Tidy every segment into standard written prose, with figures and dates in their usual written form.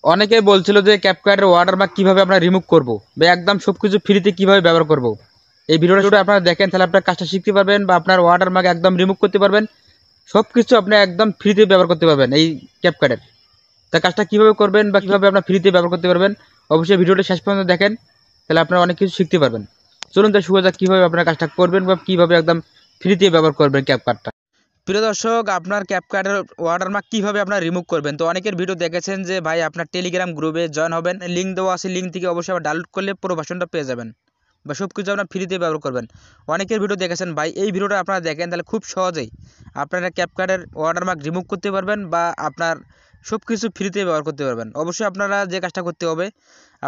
অনেকেই বলছিল যে ক্যাপকাটের ওয়াটারমার্ক কিভাবে আমরা রিমুভ করব বা একদম সবকিছু ফ্রিতে কিভাবে ব্যবহার করব। এই ভিডিওটা যদি আপনারা দেখেন তাহলে আপনার কাজটা শিখতে পারবেন বা আপনার ওয়াটারমার্ক একদম রিমুভ করতে পারবেন। সবকিছু আপনি একদম ফ্রিতে ব্যবহার করতে পারবেন এই ক্যাপকাটের। তা কাজটা কিভাবে করবেন বা কিভাবে আপনার ফ্রিতে ব্যবহার করতে পারবেন, অবশ্যই ভিডিওটা শেষ পর্যন্ত দেখেন, তাহলে আপনারা অনেক কিছু শিখতে পারবেন। চলুন তাই শুরু করা যাক কিভাবে আপনার কাজটা করবেন বা কিভাবে একদম ফ্রিতে ব্যবহার করবেন ক্যাপকাটটা। প্রিয় দর্শক, আপনার ক্যাপকাটের ওয়াটারমার্ক কিভাবে আপনার রিমুভ করবেন, তো অনেকের ভিডিও দেখেছেন যে ভাই আপনার টেলিগ্রাম গ্রুপে জয়েন হবেন, লিঙ্ক দেওয়া আছে, লিঙ্ক থেকে অবশ্যই আবার ডাউনলোড করলে পুরো ভার্সনটা পেয়ে যাবেন বা সব কিছু আপনার ফ্রিতে ব্যবহার করবেন। অনেকের ভিডিও দেখেছেন ভাই, এই ভিডিওটা আপনারা দেখেন তাহলে খুব সহজেই আপনারা ক্যাপকাটের ওয়াটারমার্ক রিমুভ করতে পারবেন বা আপনার সব কিছু ফ্রিতে ব্যবহার করতে পারবেন। অবশ্যই আপনারা যে কাজটা করতে হবে,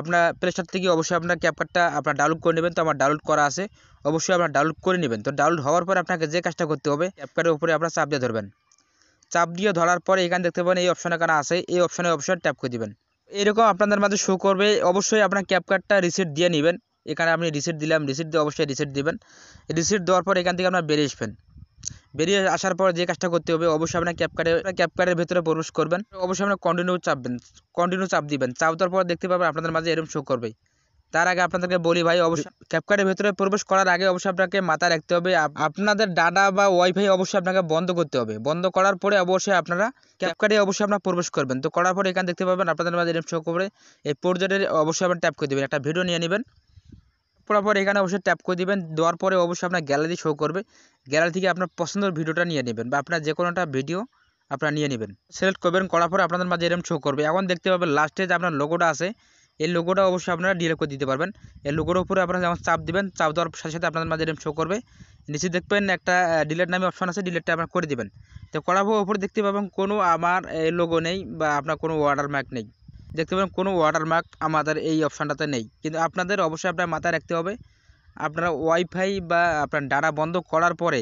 আপনার প্লে স্টোর থেকে অবশ্যই আপনার ক্যাপকাটটা আপনার ডাউনলোড করে নেবেন। তো আমার ডাউনলোড করা আছে, অবশ্যই আপনার ডাউনলোড করে নেবেন। তো ডাউনলোড হওয়ার পর আপনাকে যে কাজটা করতে হবে, ক্যাপকাটের উপরে আপনার চাপ দিয়ে ধরবেন। চাপ দিয়ে ধরার পরে এখানে দেখতে পাবেন এই অপশন এখানে আছে, এই অপশনে অবশ্যই ট্যাপ করে দিবেন। এরকম আপনাদের মাঝে শো করবে। অবশ্যই আপনার ক্যাপকাটটা রিসেট দিয়ে নেবেন। এখানে আপনি রিসেট দিলাম, রিসেট দিয়ে অবশ্যই রিসেট দিবেন। রিসেট দেওয়ার পর এখান থেকে আপনার বেরিয়ে আসবেন। বেরিয়ে আসার পর যে কাজটা করতে হবে, অবশ্যই আপনার ক্যাপকাটের ভেতরে প্রবেশ করবেন। অবশ্যই আপনার কন্টিনিউ চাপবেন, কন্টিনিউ চাপ দিবেন। চাপ দেওয়ার পর দেখতে পাবেন আপনাদের মাঝে এরকম শো করবে। তার আগে আপনাদেরকে বলি ভাই, অবশ্যই ক্যাপকাটের ভেতরে প্রবেশ করার আগে অবশ্যই আপনাকে মাথায় রাখতে হবে আপনাদের ডাটা বা ওয়াইফাই অবশ্যই আপনাকে বন্ধ করতে হবে। বন্ধ করার পরে অবশ্যই আপনারা ক্যাপকাটে অবশ্যই আপনারা প্রবেশ করবেন। তো করার পরে এখানে দেখতে পাবেন আপনাদের মাঝে এরকম শো করবে। এই প্রজেক্টের অবশ্যই আপনার ট্যাপ করে দেবেন, একটা ভিডিও নিয়ে নেবেন। পর এখানে অবশ্যই ট্যাপ করে দিবেন। দেওয়ার পরে অবশ্যই আপনার গ্যালারি শো করবে। গ্যালারি থেকে আপনার পছন্দের ভিডিওটা নিয়ে নেবেন বা আপনার যে কোনো একটা ভিডিও আপনারা নিয়ে নেবেন, সিলেক্ট করবেন। করার পরে আপনাদের মাঝে এরকম শো করবে। এখন দেখতে পাবেন লাস্টে যে আপনার লোগোটা আছে, এই লোগোটা অবশ্যই আপনারা ডিলিট করে দিতে পারবেন। এই লোগোর উপরে আপনারা যেমন চাপ দিবেন, চাপ দেওয়ার সাথে সাথে আপনাদের মাঝে এরকম শো করবে। নিচে দেখবেন একটা ডিলিট নামে অপশন আছে, ডিলিটটা আপনারা করে দিবেন। তো করার পর উপরে দেখতে পাবেন কোনো আমার লোগো নেই বা আপনার কোনো ওয়াটারমার্ক নেই। দেখতে পাবেন কোনো ওয়াটারমার্ক আমাদের এই অপশানটাতে নেই। কিন্তু আপনাদের অবশ্যই আপনার মাথায় রাখতে হবে, আপনারা ওয়াইফাই বা আপনার ডাটা বন্ধ করার পরে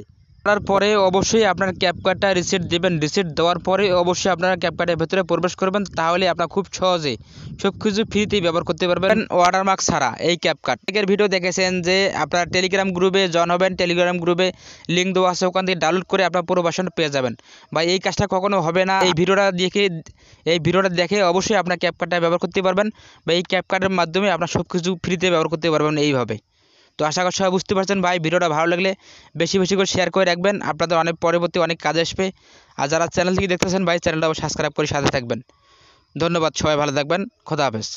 অবশ্যই আপনার ক্যাপকাটটা রিসেট দেবেন। রিসেট দেওয়ার পরে অবশ্যই আপনারা ক্যাপকাটের ভেতরে প্রবেশ করবেন। তাহলে আপনারা খুব সহজে সব কিছু ফ্রিতেই ব্যবহার করতে পারবেন ওয়াটারমার্ক ছাড়া এই ক্যাপকাট। আগের ভিডিও দেখেছেন যে আপনারা টেলিগ্রাম গ্রুপে জয়েন হবেন, টেলিগ্রাম গ্রুপে লিঙ্ক দেওয়া আছে, ওখান থেকে ডাউনলোড করে আপনার পুরো ভার্সন পেয়ে যাবেন। বা এই কাজটা কখনো হবে না। এই ভিডিওটা দেখে অবশ্যই আপনার ক্যাপকাটটা ব্যবহার করতে পারবেন বা এই ক্যাপকাটের মাধ্যমে আপনার সব কিছু ফ্রিতে ব্যবহার করতে পারবেন এইভাবে। তো আশা করি সবাই বুঝতে পারছেন ভাই। ভিডিওটা ভালো লাগলে বেশি বেশি করে শেয়ার করে রাখবেন, আপনাদের অনেক পরবর্তী অনেক কাজে আসবে। আর যারা চ্যানেল থেকে দেখতেছেন ভাই, চ্যানেলটা সাবস্ক্রাইব করে সাথে থাকবেন। ধন্যবাদ, সবাই ভালো থাকবেন, খোদা হাফেজ।